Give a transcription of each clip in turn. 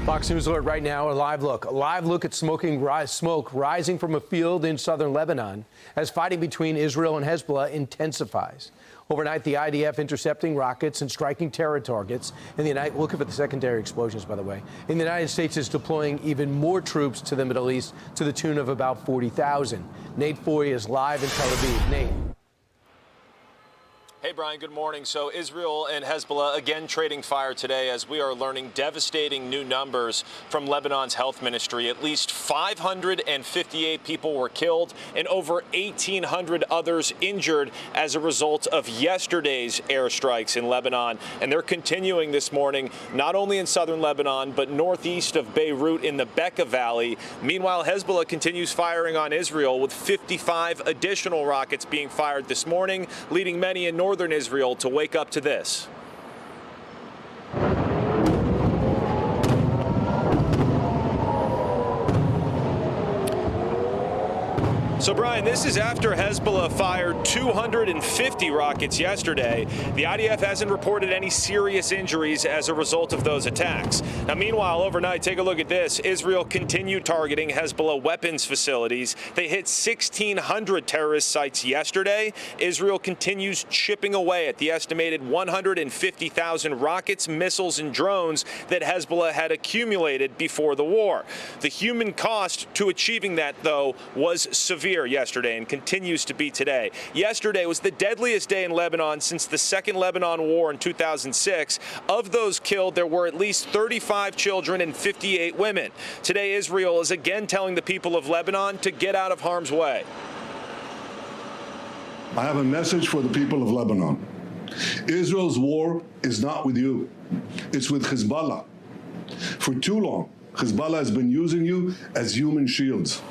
Fox News Alert right now, a live look at smoke rising from a field in southern Lebanon as fighting between Israel and Hezbollah intensifies. Overnight, the IDF intercepting rockets and striking terror targets. In the United, looking for the secondary explosions, by the way. In the United States is deploying even more troops to the Middle East to the tune of about 40,000. Nate Foy is live in Tel Aviv. Nate. Hey, Brian, good morning. So Israel and Hezbollah again trading fire today as we are learning devastating new numbers from Lebanon's health ministry. At least 558 people were killed and over 1,800 others injured as a result of yesterday's airstrikes in Lebanon. And they're continuing this morning, not only in southern Lebanon, but northeast of Beirut in the Bekaa Valley. Meanwhile, Hezbollah continues firing on Israel with 55 additional rockets being fired this morning, leading many in northern Israel to wake up to this. So, Brian, this is after Hezbollah fired 250 rockets yesterday. The IDF hasn't reported any serious injuries as a result of those attacks. Now, meanwhile, overnight, take a look at this. Israel continued targeting Hezbollah weapons facilities. They hit 1,600 terrorist sites yesterday. Israel continues chipping away at the estimated 150,000 rockets, missiles, and drones that Hezbollah had accumulated before the war. The human cost to achieving that, though, was severe yesterday and continues to be today. Yesterday was the deadliest day in Lebanon since the Second Lebanon War in 2006. Of those killed, there were at least 35 children and 58 women. Today, Israel is again telling the people of Lebanon to get out of harm's way. I have a message for the people of Lebanon. Israel's war is not with you. It's with Hezbollah. For too long, Hezbollah has been using you as human shields.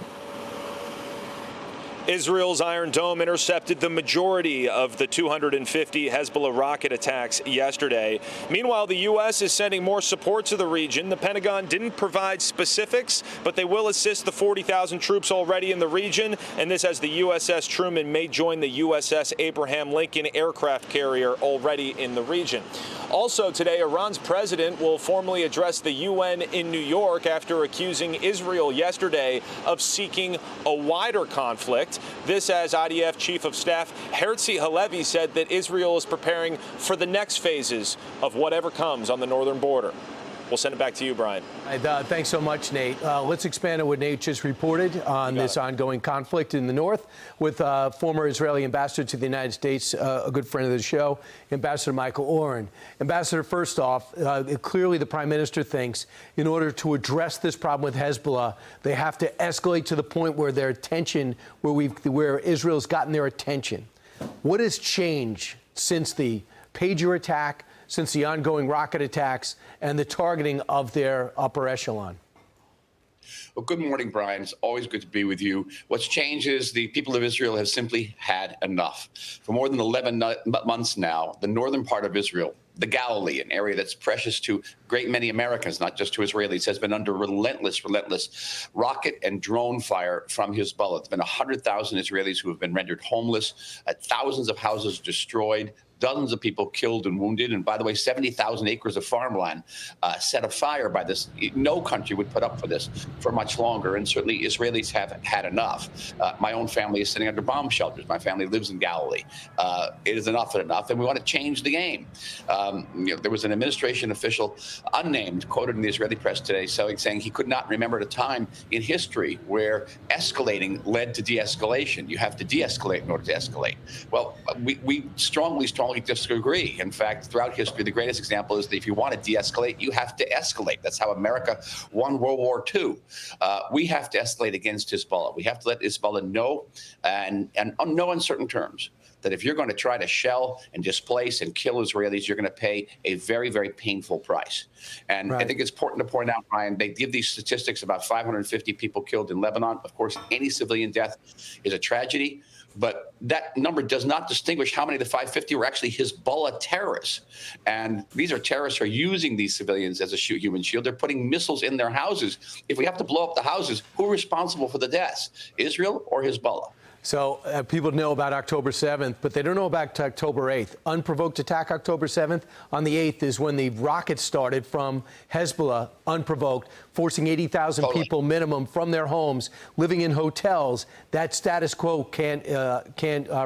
Israel's Iron Dome intercepted the majority of the 250 Hezbollah rocket attacks yesterday. Meanwhile, the U.S. is sending more support to the region. The Pentagon didn't provide specifics, but they will assist the 40,000 troops already in the region, and this as the USS Truman may join the USS Abraham Lincoln aircraft carrier already in the region. Also today, Iran's president will formally address the UN in New York after accusing Israel yesterday of seeking a wider conflict. This as IDF Chief of Staff Herzi Halevi said that Israel is preparing for the next phases of whatever comes on the northern border. We'll send it back to you, Brian. Thanks so much, Nate. Let's expand on what Nate just reported on this ongoing conflict in the north with former Israeli ambassador to the United States, a good friend of the show, Ambassador Michael Oren. Ambassador, first off, clearly the prime minister thinks in order to address this problem with Hezbollah, they have to escalate to the point where their attention, where Israel's gotten their attention. What has changed since the pager attack, since the ongoing rocket attacks and the targeting of their upper echelon? Well, good morning, Brian. It's always good to be with you. What's changed is the people of Israel have simply had enough. For more than 11 months now, the northern part of Israel, the Galilee, an area that's precious to a great many Americans, not just to Israelis, has been under relentless rocket and drone fire from Hezbollah. It's been 100,000 Israelis who have been rendered homeless, thousands of houses destroyed, dozens of people killed and wounded. And by the way, 70,000 acres of farmland set afire by this. No country would put up for this for much longer. And certainly Israelis have had enough. My own family is sitting under bomb shelters. My family lives in Galilee. It is enough and enough. And we want to change the game. There was an administration official, unnamed, quoted in the Israeli press today, saying he could not remember a time in history where escalating led to de-escalation. You have to de-escalate in order to escalate. Well, we strongly disagree. In fact, throughout history, the greatest example is that if you want to de-escalate, you have to escalate. That's how America won World War II. We have to escalate against Hezbollah. We have to let Hezbollah know, and on no uncertain terms, that if you're going to try to shell and displace and kill Israelis, you're going to pay a very, very painful price. And I think it's important to point out, Ryan, they give these statistics about 550 people killed in Lebanon. Of course, any civilian death is a tragedy. But that number does not distinguish how many of the 550 were actually Hezbollah terrorists. And these are terrorists who are using these civilians as a human shield. They're putting missiles in their houses. If we have to blow up the houses, who are responsible for the deaths, Israel or Hezbollah? So people know about October 7th, but they don't know about October 8th. Unprovoked attack October 7th. On the 8th is when the rockets started from Hezbollah, unprovoked, forcing 80,000 people minimum from their homes, living in hotels. That status quo can't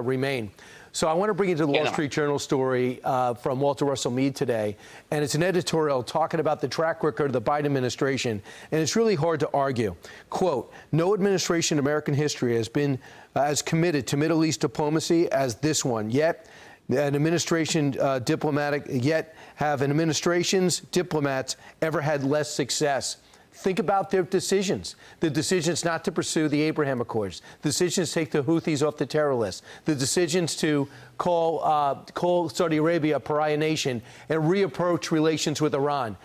remain. So I want to bring you to the Wall Street Journal story from Walter Russell Mead today. And it's an editorial talking about the track record of the Biden administration. And it's really hard to argue. Quote, no administration in American history has been as committed to Middle East diplomacy as this one. Yet an administration's diplomats ever had less success. Think about their decisions. The decisions not to pursue the Abraham Accords. The decisions to take the Houthis off the terror list. The decisions to call Saudi Arabia a pariah nation and reapproach relations with Iran.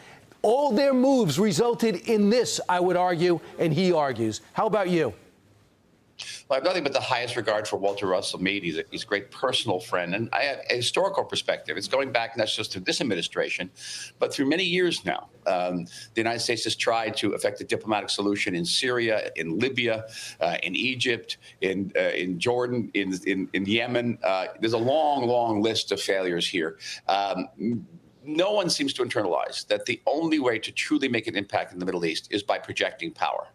All their moves resulted in this, I would argue, and he argues. How about you? Well, I have nothing but the highest regard for Walter Russell Mead. He's a great personal friend. And I have a historical perspective. It's going back not just through this administration, but through many years now. The United States has tried to effect a diplomatic solution in Syria, in Libya, in Egypt, in Jordan, in Yemen. There's a long, long list of failures here. No one seems to internalize that the only way to truly make an impact in the Middle East is by projecting power.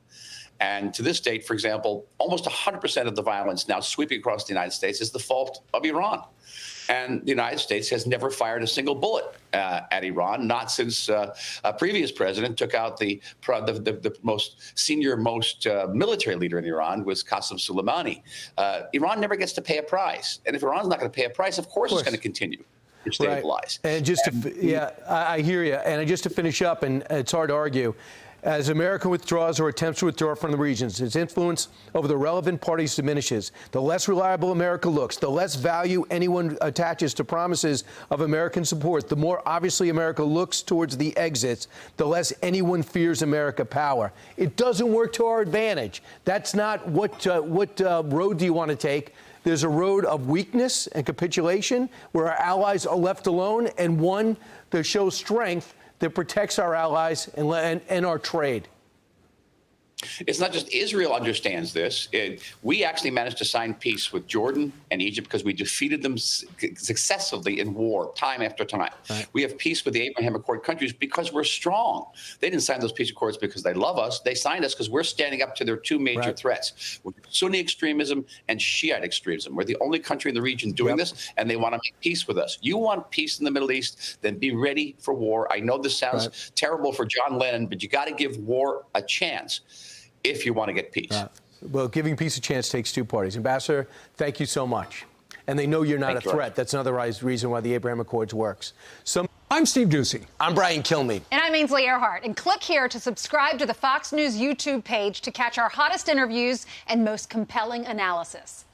And to this date, for example, almost 100% of the violence now sweeping across the United States is the fault of Iran. And the United States has never fired a single bullet at Iran, not since a previous president took out the most senior, most military leader in Iran, was Qasem Soleimani. Iran never gets to pay a price. And if Iran's not going to pay a price, of course it's going to continue to stabilize. Right. And just I hear you. And just to finish up, and it's hard to argue, as America withdraws or attempts to withdraw from the regions, its influence over the relevant parties diminishes. The less reliable America looks, the less value anyone attaches to promises of American support, the more obviously America looks towards the exits, the less anyone fears America power. It doesn't work to our advantage. That's not what road do you want to take? There's a road of weakness and capitulation where our allies are left alone, and one that shows strength that protects our allies and our trade. It's not just Israel understands this. We actually managed to sign peace with Jordan and Egypt because we defeated them successively in war, time after time. Right. We have peace with the Abraham Accord countries because we're strong. They didn't sign those peace accords because they love us. They signed us because we're standing up to their two major threats, Sunni extremism and Shiite extremism. We're the only country in the region doing this, and they want to make peace with us. You want peace in the Middle East, then be ready for war. I know this sounds terrible for John Lennon, but you got to give war a chance if you want to get peace. Well, giving peace a chance takes two parties. Ambassador, thank you so much. And they know you're not a threat. That's another reason why the Abraham Accords works. I'm Steve Doocy. I'm Brian Kilmeade. And I'm Ainsley Earhart. And click here to subscribe to the Fox News YouTube page to catch our hottest interviews and most compelling analysis.